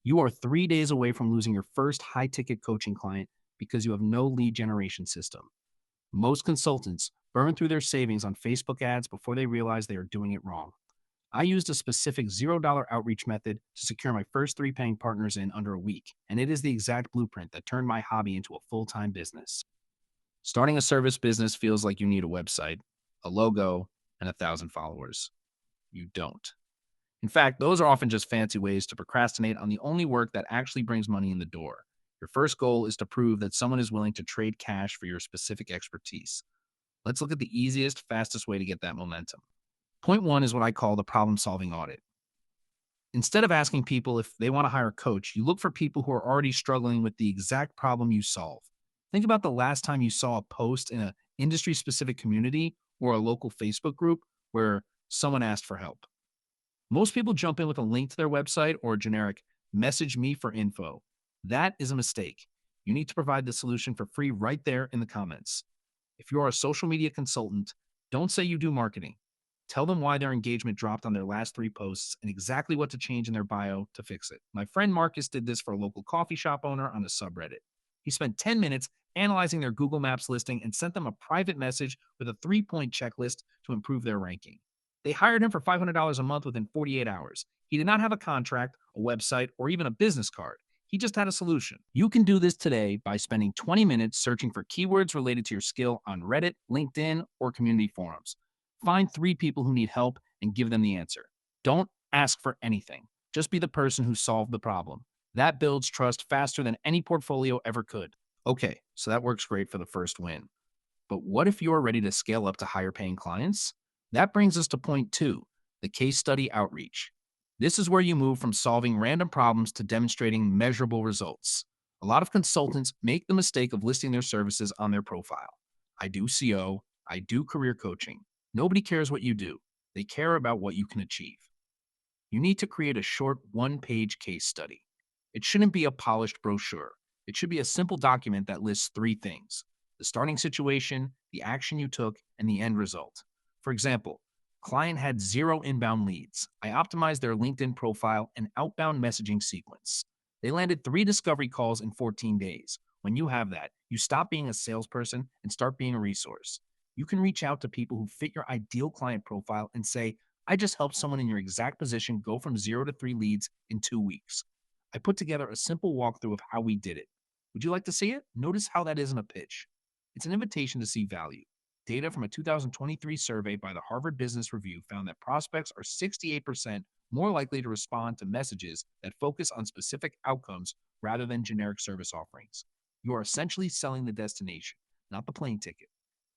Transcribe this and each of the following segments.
You are 3 days away from losing your first high ticket coaching client because you have no lead generation system. Most consultants burn through their savings on Facebook ads before they realize they are doing it wrong. I used a specific $0 outreach method to secure my first three paying partners in under a week, and it is the exact blueprint that turned my hobby into a full time business. Starting a service business feels like you need a website, a logo, and 1,000 followers. You don't. In fact, those are often just fancy ways to procrastinate on the only work that actually brings money in the door. Your first goal is to prove that someone is willing to trade cash for your specific expertise. Let's look at the easiest, fastest way to get that momentum. Point one is what I call the problem solving audit. Instead of asking people if they want to hire a coach, you look for people who are already struggling with the exact problem you solve. Think about the last time you saw a post in an industry specific community or a local Facebook group where someone asked for help. Most people jump in with a link to their website or a generic message me for info. That is a mistake. You need to provide the solution for free right there in the comments. If you are a social media consultant, don't say you do marketing. Tell them why their engagement dropped on their last three posts and exactly what to change in their bio to fix it. My friend Marcus did this for a local coffee shop owner on a subreddit. He spent 10 minutes analyzing their Google Maps listing and sent them a private message with a 3 point checklist to improve their ranking. They hired him for $500 a month within 48 hours. He did not have a contract, a website, or even a business card. He just had a solution. You can do this today by spending 20 minutes searching for keywords related to your skill on Reddit, LinkedIn, or community forums. Find three people who need help and give them the answer. Don't ask for anything. Just be the person who solved the problem. That builds trust faster than any portfolio ever could. Okay, so that works great for the first win. But what if you're ready to scale up to higher paying clients? That brings us to point two, the case study outreach. This is where you move from solving random problems to demonstrating measurable results. A lot of consultants make the mistake of listing their services on their profile. I do CO, I do career coaching. Nobody cares what you do. They care about what you can achieve. You need to create a short one-page case study. It shouldn't be a polished brochure. It should be a simple document that lists three things: the starting situation, the action you took, and the end result. For example, client had 0 inbound leads. I optimized their LinkedIn profile and outbound messaging sequence. They landed 3 discovery calls in 14 days. When you have that, you stop being a salesperson and start being a resource. You can reach out to people who fit your ideal client profile and say, I just helped someone in your exact position go from 0 to 3 leads in 2 weeks. I put together a simple walkthrough of how we did it. Would you like to see it? Notice how that isn't a pitch. It's an invitation to see value. Data from a 2023 survey by the Harvard Business Review found that prospects are 68% more likely to respond to messages that focus on specific outcomes rather than generic service offerings. You are essentially selling the destination, not the plane ticket.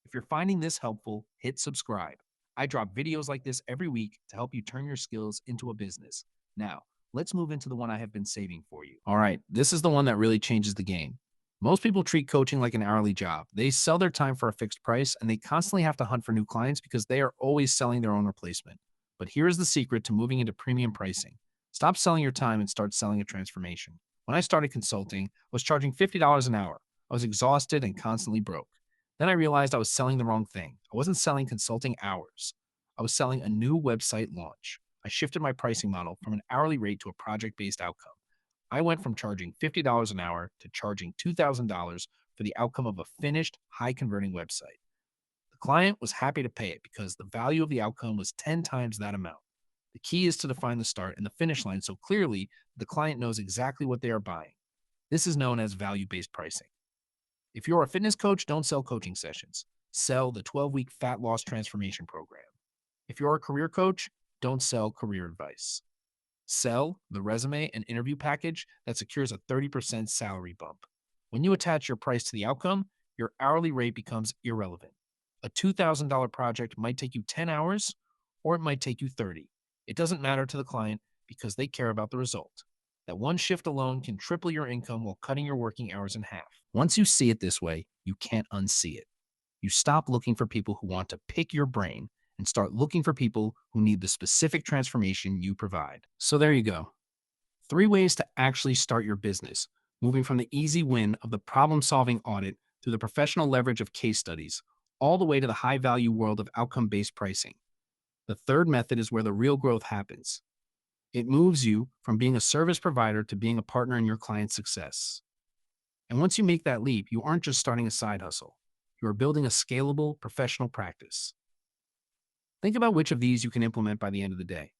If you're finding this helpful, hit subscribe. I drop videos like this every week to help you turn your skills into a business. Now, let's move into the one I have been saving for you. All right, this is the one that really changes the game. Most people treat coaching like an hourly job. They sell their time for a fixed price, and they constantly have to hunt for new clients because they are always selling their own replacement. But here's the secret to moving into premium pricing. Stop selling your time and start selling a transformation. When I started consulting, I was charging $50 an hour. I was exhausted and constantly broke. Then I realized I was selling the wrong thing. I wasn't selling consulting hours. I was selling a new website launch. I shifted my pricing model from an hourly rate to a project-based outcome. I went from charging $50 an hour to charging $2,000 for the outcome of a finished, high converting website. The client was happy to pay it because the value of the outcome was 10 times that amount. The key is to define the start and the finish line so clearly the client knows exactly what they are buying. This is known as value based pricing. If you're a fitness coach, don't sell coaching sessions. Sell the 12-week fat loss transformation program. If you're a career coach, don't sell career advice. Sell the resume and interview package that secures a 30% salary bump. When you attach your price to the outcome, your hourly rate becomes irrelevant. A $2,000 project might take you 10 hours or it might take you 30. It doesn't matter to the client because they care about the result. That one shift alone can triple your income while cutting your working hours in half. Once you see it this way, you can't unsee it. You stop looking for people who want to pick your brain and start looking for people who need the specific transformation you provide. So there you go. 3 ways to actually start your business, moving from the easy win of the problem-solving audit through the professional leverage of case studies, all the way to the high-value world of outcome-based pricing. The third method is where the real growth happens. It moves you from being a service provider to being a partner in your client's success. And once you make that leap, you aren't just starting a side hustle. You are building a scalable professional practice. Think about which of these you can implement by the end of the day.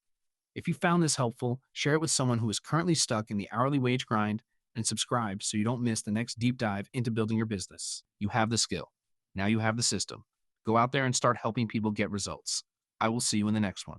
If you found this helpful, share it with someone who is currently stuck in the hourly wage grind and subscribe so you don't miss the next deep dive into building your business. You have the skill. Now you have the system. Go out there and start helping people get results. I will see you in the next one.